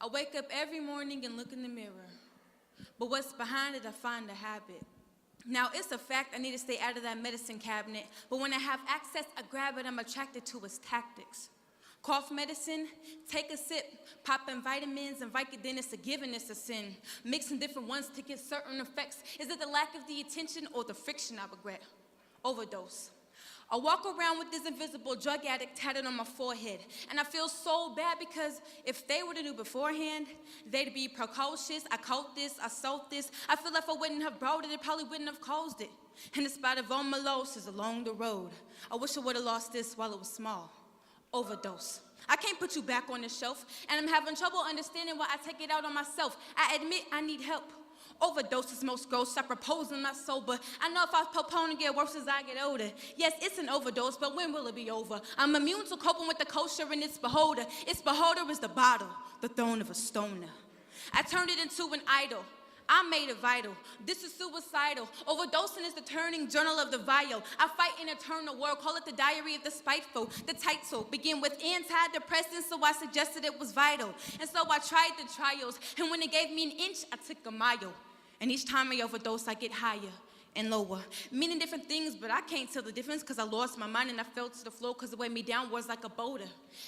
I wake up every morning and look in the mirror. But what's behind it, I find a habit. Now, it's a fact I need to stay out of that medicine cabinet, but when I have access, I grab it. I'm attracted to its tactics. Cough medicine, take a sip, popping vitamins and Vicodin, it's a given, it's a sin. Mixing different ones to get certain effects. Is it the lack of the attention or the friction I regret? Overdose. I walk around with this invisible drug addict tatted on my forehead, and I feel so bad because if they were to do beforehand, they'd be precocious. I caught this, I sold this. I feel like if I wouldn't have brought it, it probably wouldn't have caused it. And in spite of all my losses along the road, I wish I would have lost this while it was small. Overdose. I can't put you back on the shelf, and I'm having trouble understanding why I take it out on myself. I admit I need help. Overdoses most girls start proposing not sober. I know if I postpone and get worse as I get older. Yes, it's an overdose, but when will it be over? I'm immune to coping with the kosher and its beholder. Its beholder is the bottle, the throne of a stoner. I turned it into an idol. I made it vital. This is suicidal. Overdosing is the turning journal of the vile. I fight an eternal war. Call it the diary of the spiteful. The title begin with antidepressants, so I suggested it was vital. And so I tried the trials. And when it gave me an inch, I took a mile. And each time I overdose, I get higher and lower, meaning different things, but I can't tell the difference because I lost my mind and I fell to the floor because it weighed me down was like a boulder.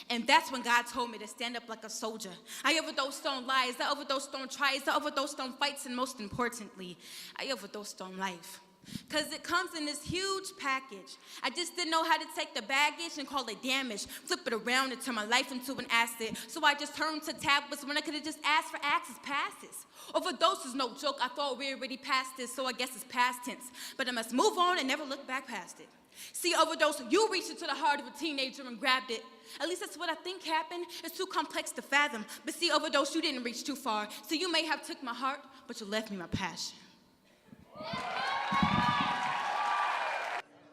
And that's when God told me to stand up like a soldier. I overdosed on lies, I overdosed on tries, I overdosed on fights, and most importantly, I overdosed on life. Because it comes in this huge package. I just didn't know how to take the baggage and call it damage, flip it around and turn my life into an asset. So I just turned to tablets when I could have just asked for access passes. Overdose is no joke, I thought we already passed this, so I guess it's past tense. But I must move on and never look back past it. See, overdose, you reached into the heart of a teenager and grabbed it. At least that's what I think happened. It's too complex to fathom. But see, overdose, you didn't reach too far. So you may have took my heart, but you left me my passion.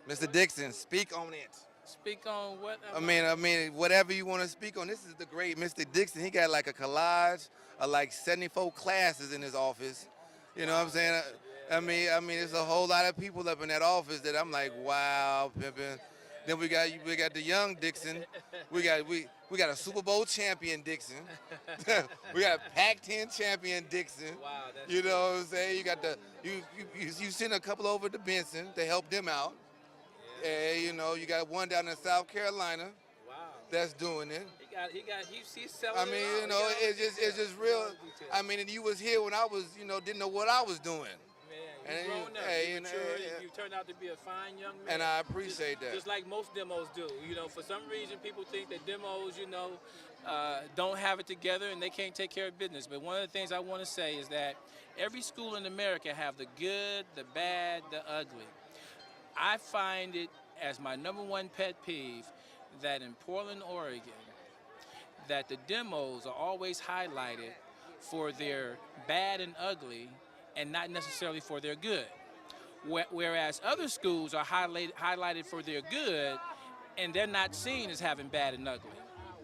Mr. Dixon, speak on it. Speak on what? I mean, whatever you want to speak on. This is the great Mr. Dixon. He got like a collage of like 74 classes in his office. You know what I'm saying? I mean, there's a whole lot of people up in that office that I'm like, wow, pimpin'. Then we got the young Dixon. We got a Super Bowl champion Dixon. We got a Pac-10 champion Dixon. Wow, that's you know what I'm saying? You got you sent a couple over to Benson to help them out. Yeah. You know, you got one down in South Carolina. Wow. That's doing it. He's selling. I mean, you know, it's just real. I mean, and you was here when I was, didn't know what I was doing. Man, you've grown up, you matured, and you've turned out to be a fine young man. And I appreciate that. Just like most demos do. You know, for some reason, people think that demos, don't have it together and they can't take care of business. But one of the things I want to say is that every school in America have the good, the bad, the ugly. I find it as my #1 pet peeve that in Portland, Oregon, that the demos are always highlighted for their bad and ugly and not necessarily for their good. Whereas other schools are highlighted for their good and they're not seen as having bad and ugly.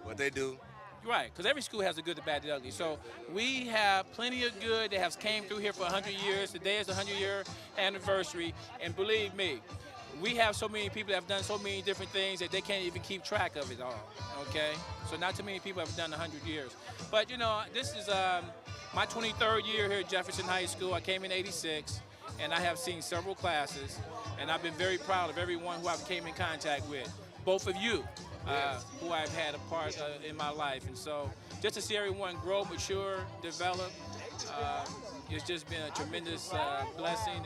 What they do. Right, because every school has the good, the bad, the ugly. So we have plenty of good that has came through here for 100 years. Today is the 100-year anniversary, and believe me, we have so many people that have done so many different things that they can't even keep track of it all, okay? So not too many people have done 100 years. But, this is my 23rd year here at Jefferson High School. I came in '86, and I have seen several classes, and I've been very proud of everyone who I've came in contact with, both of you. Who I've had a part in my life. And so just to see everyone grow, mature, develop, it's just been a tremendous blessing,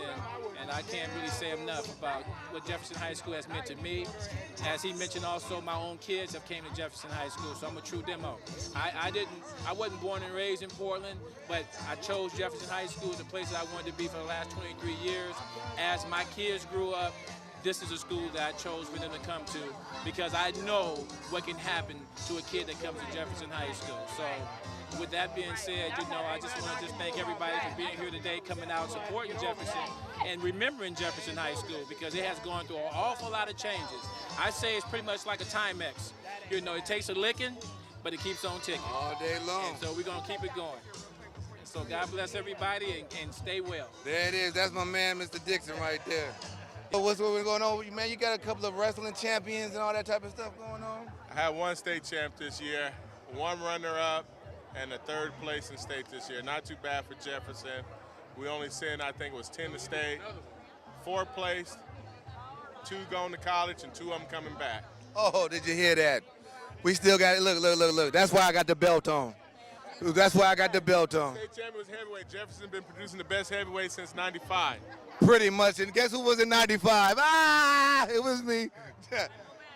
and I can't really say enough about what Jefferson High School has meant to me. As he mentioned also, my own kids have came to Jefferson High School, so I'm a true demo. I wasn't born and raised in Portland, but I chose Jefferson High School as the place that I wanted to be for the last 23 years. As my kids grew up, this is a school that I chose for them to come to because I know what can happen to a kid that comes to Jefferson High School. So with that being said, I just want to thank everybody for being here today, coming out, supporting Jefferson, and remembering Jefferson High School because it has gone through an awful lot of changes. I say it's pretty much like a Timex. It takes a licking, but it keeps on ticking. All day long. And so we're going to keep it going. So God bless everybody and stay well. There it is. That's my man, Mr. Dixon, right there. What's going on, man? You got a couple of wrestling champions and all that type of stuff going on? I had one state champ this year, one runner-up, and the 3rd place in state this year. Not too bad for Jefferson. We only sent, I think it was 10 to state. 4th place, 2 going to college, and 2 of them coming back. Oh, did you hear that? We still got it. Look. That's why I got the belt on. That's why I got the belt on. State champion was heavyweight. Jefferson been producing the best heavyweight since '95. Pretty much. And guess who was in 95? It was me.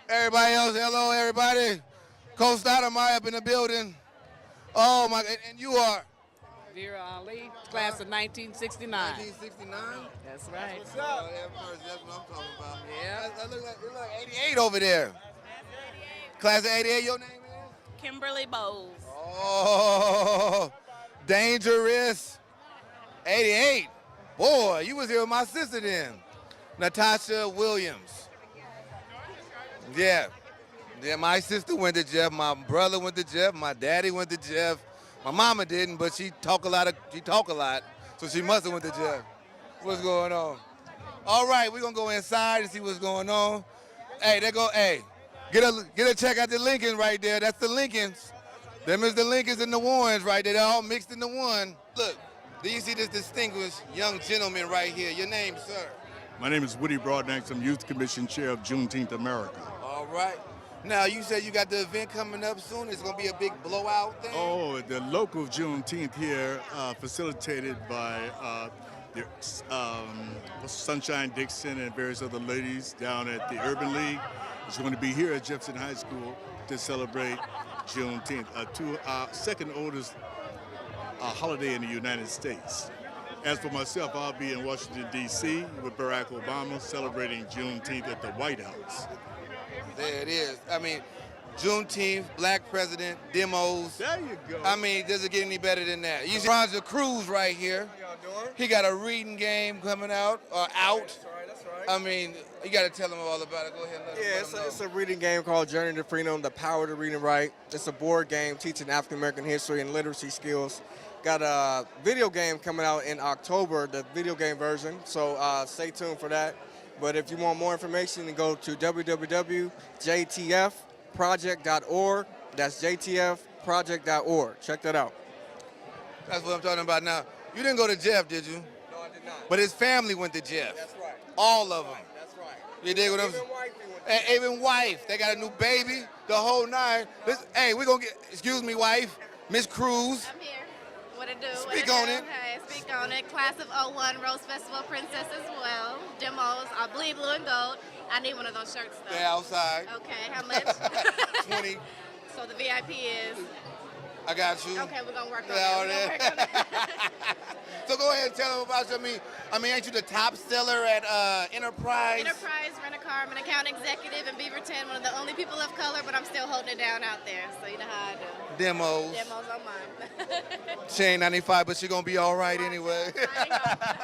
Everybody else, hello, everybody. Coach Stoudemire up in the building. Oh, my, and you are? Vera Ali, class of 1969. 1969? That's right. What's up? That's what I'm talking about. Yeah. That look like 88 over there. Class of 88, your name is? Kimberly Bowles. Oh, dangerous. 88. Boy, you was here with my sister then. Natasha Williams. Yeah. Yeah, my sister went to Jeff. My brother went to Jeff. My daddy went to Jeff. My mama didn't, but she talk a lot. So she must have went to Jeff. What's going on? All right, we're gonna go inside and see what's going on. Hey, get a check out the Lincoln right there. That's the Lincolns. Them is the Lincolns and the Warrens right there. They're all mixed into one. Look, do you see this distinguished young gentleman right here? Your name, sir? My name is Woody Broadnax. I'm Youth Commission Chair of Juneteenth America. All right. Now, you said you got the event coming up soon. It's going to be a big blowout thing? Oh, the local Juneteenth here, facilitated by Sunshine Dixon and various other ladies down at the Urban League, is going to be here at Jefferson High School to celebrate Juneteenth, second oldest holiday in the United States. As for myself, I'll be in Washington, D.C. with Barack Obama celebrating Juneteenth at the White House. There it is. I mean, Juneteenth, Black President, demos. There you go. I mean, does it get any better than that? You see Roger Cruz right here. How y'all doing? He got a reading game coming out, out. That's right. I mean, you got to tell them all about it. Go ahead and let Yeah, them know. it's a reading game called Journey to Freedom, The Power to Read and Write. It's a board game teaching African American history and literacy skills. Got a video game coming out in October, the video game version, so stay tuned for that. But if you want more information, then go to www.jtfproject.org. That's jtfproject.org. Check that out. That's what I'm talking about now. You didn't go to Jeff, did you? No, I did not. But his family went to Jeff. That's right. All of them. That's right. You dig what I'm saying? Even wifey went to And even wife. They got a new baby, the whole nine. Hey, we're going to get, excuse me, wife, Miss Cruz. I'm here. What it do? Speak on it. Hey, speak on it. Class of '01 Rose Festival Princess as well. Demos. I bleed blue and gold. I need one of those shirts though. They're outside. Okay, how much? 20. So the VIP is. I got you. Okay, we're gonna work on Yeah, that. all We're gonna that. work on that. So go ahead and tell them about you. I mean, ain't you the top seller at Enterprise? Enterprise, Rent-A-Car, I'm an account executive in Beaverton, one of the only people of color, but I'm still holding it down out there. So you know how I do. Demos. Demos on mine. She ain't 95, but she gonna be all right anyway. Signing off.